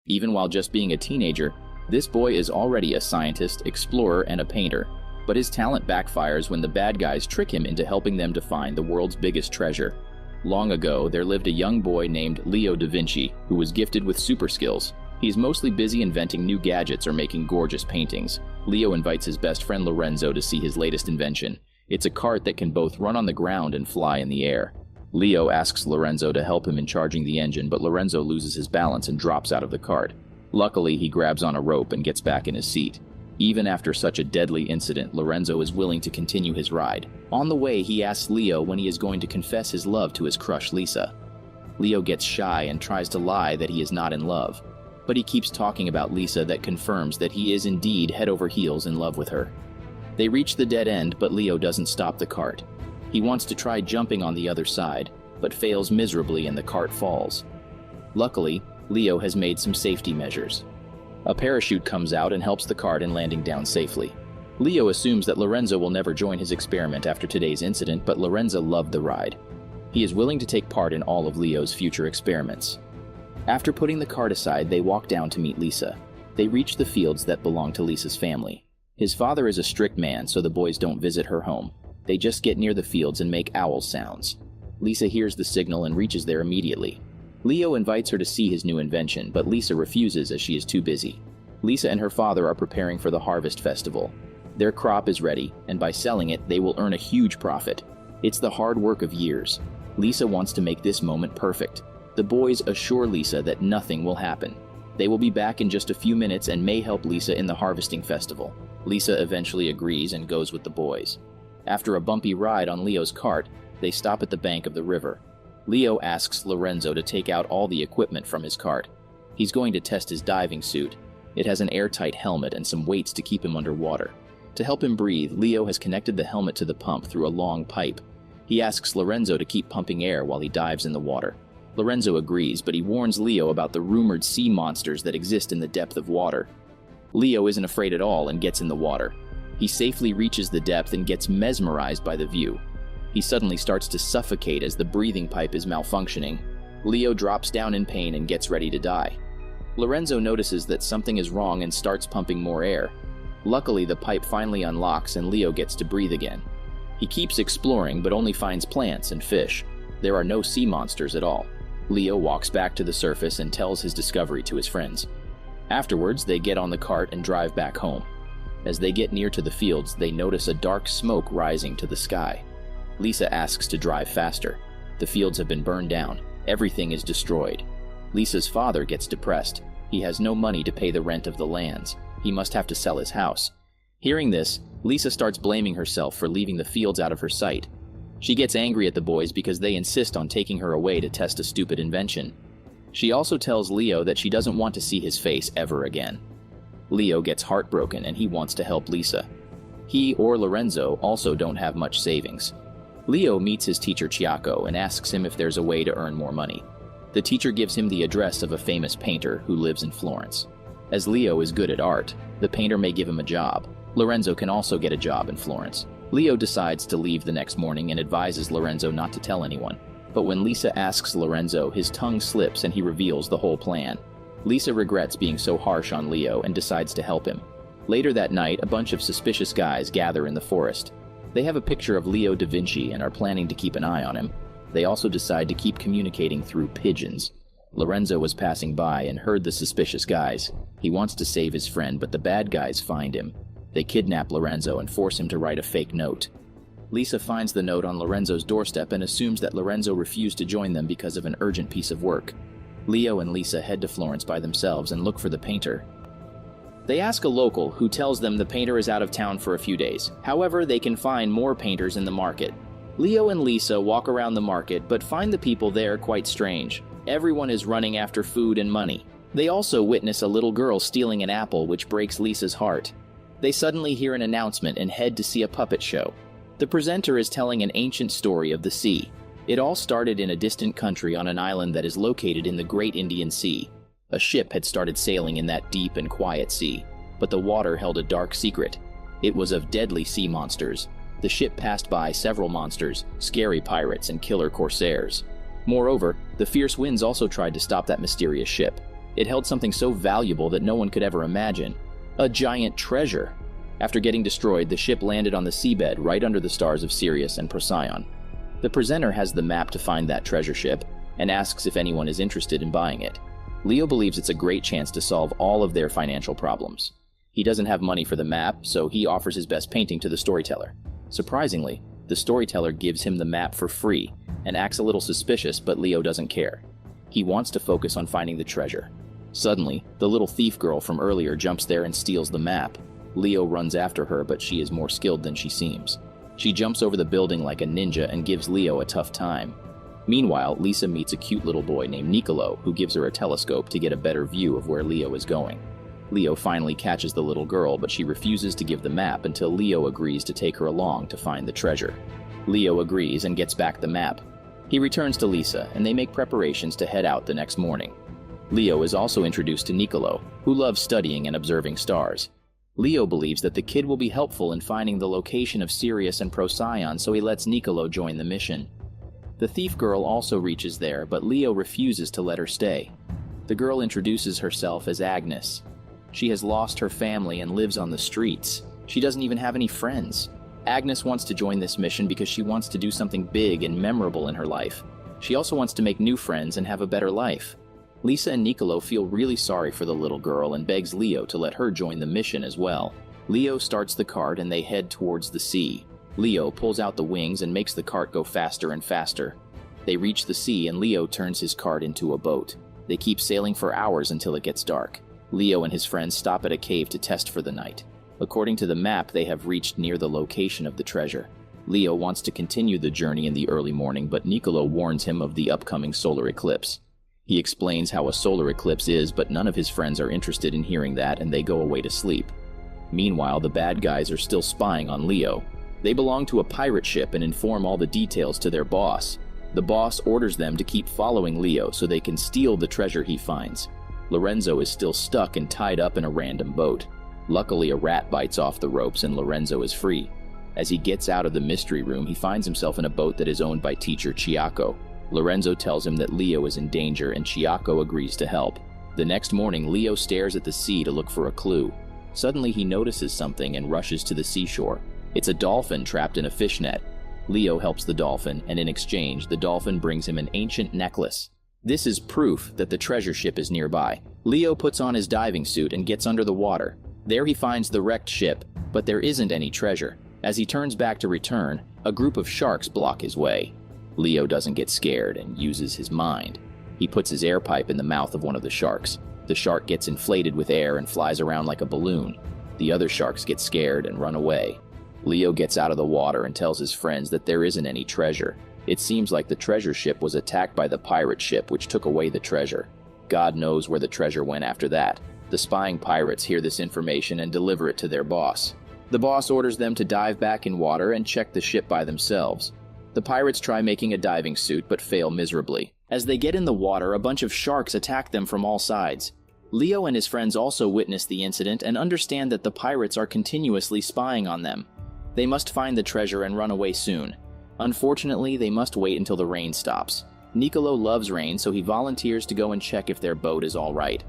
Even while just being a teenager, this boy is already a scientist, explorer, and a painter. But his talent backfires when the bad guys trick him into helping them to find the world's biggest treasure. Long ago, there lived a young boy named Leo da Vinci, who was gifted with super skills. He's mostly busy inventing new gadgets or making gorgeous paintings. Leo invites his best friend Lorenzo to see his latest invention. It's a cart that can both run on the ground and fly in the air. Leo asks Lorenzo to help him in charging the engine, but Lorenzo loses his balance and drops out of the cart. Luckily, he grabs on a rope and gets back in his seat. Even after such a deadly incident, Lorenzo is willing to continue his ride. On the way, he asks Leo when he is going to confess his love to his crush Lisa. Leo gets shy and tries to lie that he is not in love, but he keeps talking about Lisa that confirms that he is indeed head over heels in love with her. They reach the dead end, but Leo doesn't stop the cart. He wants to try jumping on the other side, but fails miserably and the cart falls. Luckily, Leo has made some safety measures. A parachute comes out and helps the cart in landing down safely. Leo assumes that Lorenzo will never join his experiment after today's incident, but Lorenzo loved the ride. He is willing to take part in all of Leo's future experiments. After putting the cart aside, they walk down to meet Lisa. They reach the fields that belong to Lisa's family. His father is a strict man, so the boys don't visit her home. They just get near the fields and make owl sounds. Lisa hears the signal and reaches there immediately. Leo invites her to see his new invention, but Lisa refuses as she is too busy. Lisa and her father are preparing for the harvest festival. Their crop is ready, and by selling it, they will earn a huge profit. It's the hard work of years. Lisa wants to make this moment perfect. The boys assure Lisa that nothing will happen. They will be back in just a few minutes and may help Lisa in the harvesting festival. Lisa eventually agrees and goes with the boys. After a bumpy ride on Leo's cart, they stop at the bank of the river. Leo asks Lorenzo to take out all the equipment from his cart. He's going to test his diving suit. It has an airtight helmet and some weights to keep him underwater. To help him breathe, Leo has connected the helmet to the pump through a long pipe. He asks Lorenzo to keep pumping air while he dives in the water. Lorenzo agrees, but he warns Leo about the rumored sea monsters that exist in the depth of water. Leo isn't afraid at all and gets in the water. He safely reaches the depth and gets mesmerized by the view. He suddenly starts to suffocate as the breathing pipe is malfunctioning. Leo drops down in pain and gets ready to die. Lorenzo notices that something is wrong and starts pumping more air. Luckily, the pipe finally unlocks and Leo gets to breathe again. He keeps exploring but only finds plants and fish. There are no sea monsters at all. Leo walks back to the surface and tells his discovery to his friends. Afterwards, they get on the cart and drive back home. As they get near to the fields, they notice a dark smoke rising to the sky. Lisa asks to drive faster. The fields have been burned down. Everything is destroyed. Lisa's father gets depressed. He has no money to pay the rent of the lands. He must have to sell his house. Hearing this, Lisa starts blaming herself for leaving the fields out of her sight. She gets angry at the boys because they insist on taking her away to test a stupid invention. She also tells Leo that she doesn't want to see his face ever again. Leo gets heartbroken and he wants to help Lisa. He or Lorenzo also don't have much savings. Leo meets his teacher Chiacco and asks him if there's a way to earn more money. The teacher gives him the address of a famous painter who lives in Florence. As Leo is good at art, the painter may give him a job. Lorenzo can also get a job in Florence. Leo decides to leave the next morning and advises Lorenzo not to tell anyone. But when Lisa asks Lorenzo, his tongue slips and he reveals the whole plan. Lisa regrets being so harsh on Leo and decides to help him. Later that night, a bunch of suspicious guys gather in the forest. They have a picture of Leo da Vinci and are planning to keep an eye on him. They also decide to keep communicating through pigeons. Lorenzo was passing by and heard the suspicious guys. He wants to save his friend, but the bad guys find him. They kidnap Lorenzo and force him to write a fake note. Lisa finds the note on Lorenzo's doorstep and assumes that Lorenzo refused to join them because of an urgent piece of work. Leo and Lisa head to Florence by themselves and look for the painter. They ask a local, who tells them the painter is out of town for a few days. However, they can find more painters in the market. Leo and Lisa walk around the market, but find the people there quite strange. Everyone is running after food and money. They also witness a little girl stealing an apple, which breaks Lisa's heart. They suddenly hear an announcement and head to see a puppet show. The presenter is telling an ancient story of the sea. It all started in a distant country on an island that is located in the Great Indian Sea. A ship had started sailing in that deep and quiet sea, but the water held a dark secret. It was of deadly sea monsters. The ship passed by several monsters, scary pirates, and killer corsairs. Moreover, the fierce winds also tried to stop that mysterious ship. It held something so valuable that no one could ever imagine. A giant treasure. After getting destroyed, the ship landed on the seabed right under the stars of Sirius and Procyon. The presenter has the map to find that treasure ship and asks if anyone is interested in buying it. Leo believes it's a great chance to solve all of their financial problems. He doesn't have money for the map, so he offers his best painting to the storyteller. Surprisingly, the storyteller gives him the map for free and acts a little suspicious, but Leo doesn't care. He wants to focus on finding the treasure. Suddenly, the little thief girl from earlier jumps there and steals the map. Leo runs after her, but she is more skilled than she seems. She jumps over the building like a ninja and gives Leo a tough time. Meanwhile, Lisa meets a cute little boy named Nicolo who gives her a telescope to get a better view of where Leo is going. Leo finally catches the little girl, but she refuses to give the map until Leo agrees to take her along to find the treasure. Leo agrees and gets back the map. He returns to Lisa, and they make preparations to head out the next morning. Leo is also introduced to Nicolo, who loves studying and observing stars. Leo believes that the kid will be helpful in finding the location of Sirius and Procyon, so he lets Nicolo join the mission. The thief girl also reaches there, but Leo refuses to let her stay. The girl introduces herself as Agnes. She has lost her family and lives on the streets. She doesn't even have any friends. Agnes wants to join this mission because she wants to do something big and memorable in her life. She also wants to make new friends and have a better life. Lisa and Nicolo feel really sorry for the little girl and begs Leo to let her join the mission as well. Leo starts the cart and they head towards the sea. Leo pulls out the wings and makes the cart go faster and faster. They reach the sea and Leo turns his cart into a boat. They keep sailing for hours until it gets dark. Leo and his friends stop at a cave to test for the night. According to the map, they have reached near the location of the treasure. Leo wants to continue the journey in the early morning, but Nicolo warns him of the upcoming solar eclipse. He explains how a solar eclipse is, but none of his friends are interested in hearing that and they go away to sleep. Meanwhile, the bad guys are still spying on Leo. They belong to a pirate ship and inform all the details to their boss. The boss orders them to keep following Leo so they can steal the treasure he finds. Lorenzo is still stuck and tied up in a random boat. Luckily, a rat bites off the ropes and Lorenzo is free. As he gets out of the mystery room, he finds himself in a boat that is owned by teacher Chiacco. Lorenzo tells him that Leo is in danger and Chiacco agrees to help. The next morning, Leo stares at the sea to look for a clue. Suddenly, he notices something and rushes to the seashore. It's a dolphin trapped in a fishnet. Leo helps the dolphin, and in exchange, the dolphin brings him an ancient necklace. This is proof that the treasure ship is nearby. Leo puts on his diving suit and gets under the water. There he finds the wrecked ship, but there isn't any treasure. As he turns back to return, a group of sharks block his way. Leo doesn't get scared and uses his mind. He puts his air pipe in the mouth of one of the sharks. The shark gets inflated with air and flies around like a balloon. The other sharks get scared and run away. Leo gets out of the water and tells his friends that there isn't any treasure. It seems like the treasure ship was attacked by the pirate ship, which took away the treasure. God knows where the treasure went after that. The spying pirates hear this information and deliver it to their boss. The boss orders them to dive back in water and check the ship by themselves. The pirates try making a diving suit but fail miserably. As they get in the water, a bunch of sharks attack them from all sides. Leo and his friends also witness the incident and understand that the pirates are continuously spying on them. They must find the treasure and run away soon. Unfortunately, they must wait until the rain stops. Nicolo loves rain, so he volunteers to go and check if their boat is all right.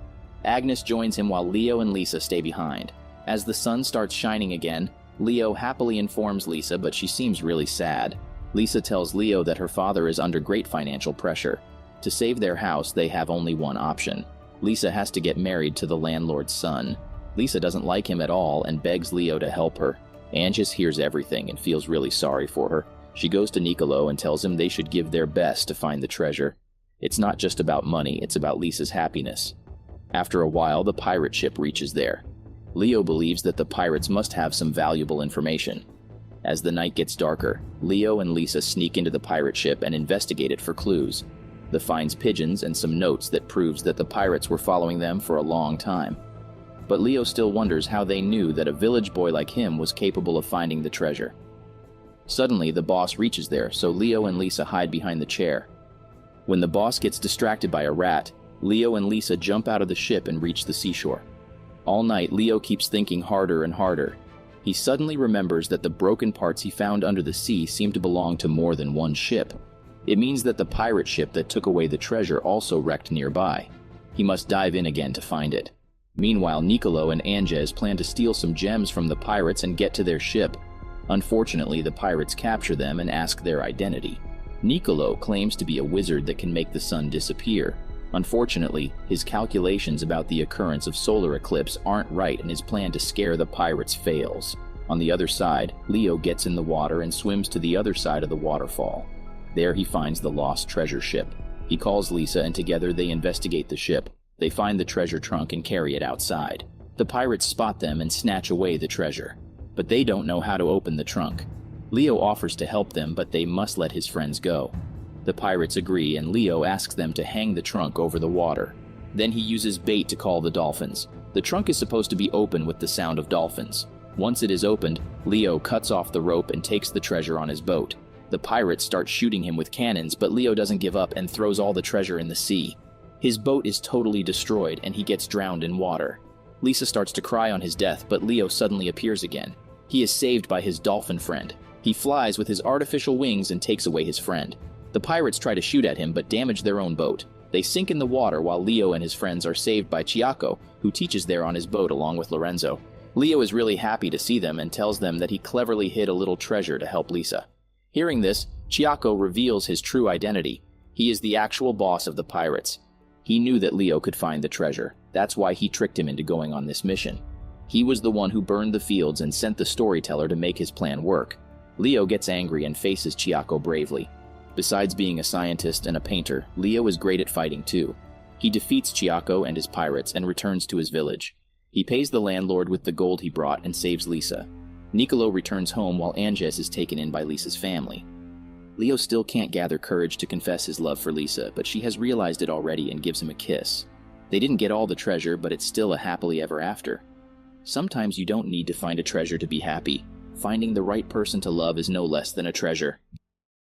Agnes joins him while Leo and Lisa stay behind. As the sun starts shining again, Leo happily informs Lisa, but she seems really sad. Lisa tells Leo that her father is under great financial pressure. To save their house, they have only one option. Lisa has to get married to the landlord's son. Lisa doesn't like him at all and begs Leo to help her. Agnes hears everything and feels really sorry for her. She goes to Nicolo and tells him they should give their best to find the treasure. It's not just about money, it's about Lisa's happiness. After a while, the pirate ship reaches there. Leo believes that the pirates must have some valuable information. As the night gets darker, Leo and Lisa sneak into the pirate ship and investigate it for clues. They find pigeons and some notes that proves that the pirates were following them for a long time. But Leo still wonders how they knew that a village boy like him was capable of finding the treasure. Suddenly, the boss reaches there, so Leo and Lisa hide behind the chair. When the boss gets distracted by a rat, Leo and Lisa jump out of the ship and reach the seashore. All night, Leo keeps thinking harder and harder. He suddenly remembers that the broken parts he found under the sea seem to belong to more than one ship. It means that the pirate ship that took away the treasure also wrecked nearby. He must dive in again to find it. Meanwhile, Nicolo and Anges plan to steal some gems from the pirates and get to their ship. Unfortunately, the pirates capture them and ask their identity. Nicolo claims to be a wizard that can make the sun disappear. Unfortunately, his calculations about the occurrence of solar eclipse aren't right and his plan to scare the pirates fails. On the other side, Leo gets in the water and swims to the other side of the waterfall. There he finds the lost treasure ship. He calls Lisa and together they investigate the ship. They find the treasure trunk and carry it outside. The pirates spot them and snatch away the treasure. But they don't know how to open the trunk. Leo offers to help them, but they must let his friends go. The pirates agree and Leo asks them to hang the trunk over the water. Then he uses bait to call the dolphins. The trunk is supposed to be open with the sound of dolphins. Once it is opened, Leo cuts off the rope and takes the treasure on his boat. The pirates start shooting him with cannons, but Leo doesn't give up and throws all the treasure in the sea. His boat is totally destroyed and he gets drowned in water. Lisa starts to cry on his death, but Leo suddenly appears again. He is saved by his dolphin friend. He flies with his artificial wings and takes away his friend. The pirates try to shoot at him but damage their own boat. They sink in the water while Leo and his friends are saved by Chiaco, who teaches there on his boat along with Lorenzo. Leo is really happy to see them and tells them that he cleverly hid a little treasure to help Lisa. Hearing this, Chiaco reveals his true identity. He is the actual boss of the pirates. He knew that Leo could find the treasure. That's why he tricked him into going on this mission. He was the one who burned the fields and sent the storyteller to make his plan work. Leo gets angry and faces Chiaco bravely. Besides being a scientist and a painter, Leo is great at fighting too. He defeats Chiaco and his pirates and returns to his village. He pays the landlord with the gold he brought and saves Lisa. Nicolo returns home while Anges is taken in by Lisa's family. Leo still can't gather courage to confess his love for Lisa, but she has realized it already and gives him a kiss. They didn't get all the treasure, but it's still a happily ever after. Sometimes you don't need to find a treasure to be happy. Finding the right person to love is no less than a treasure.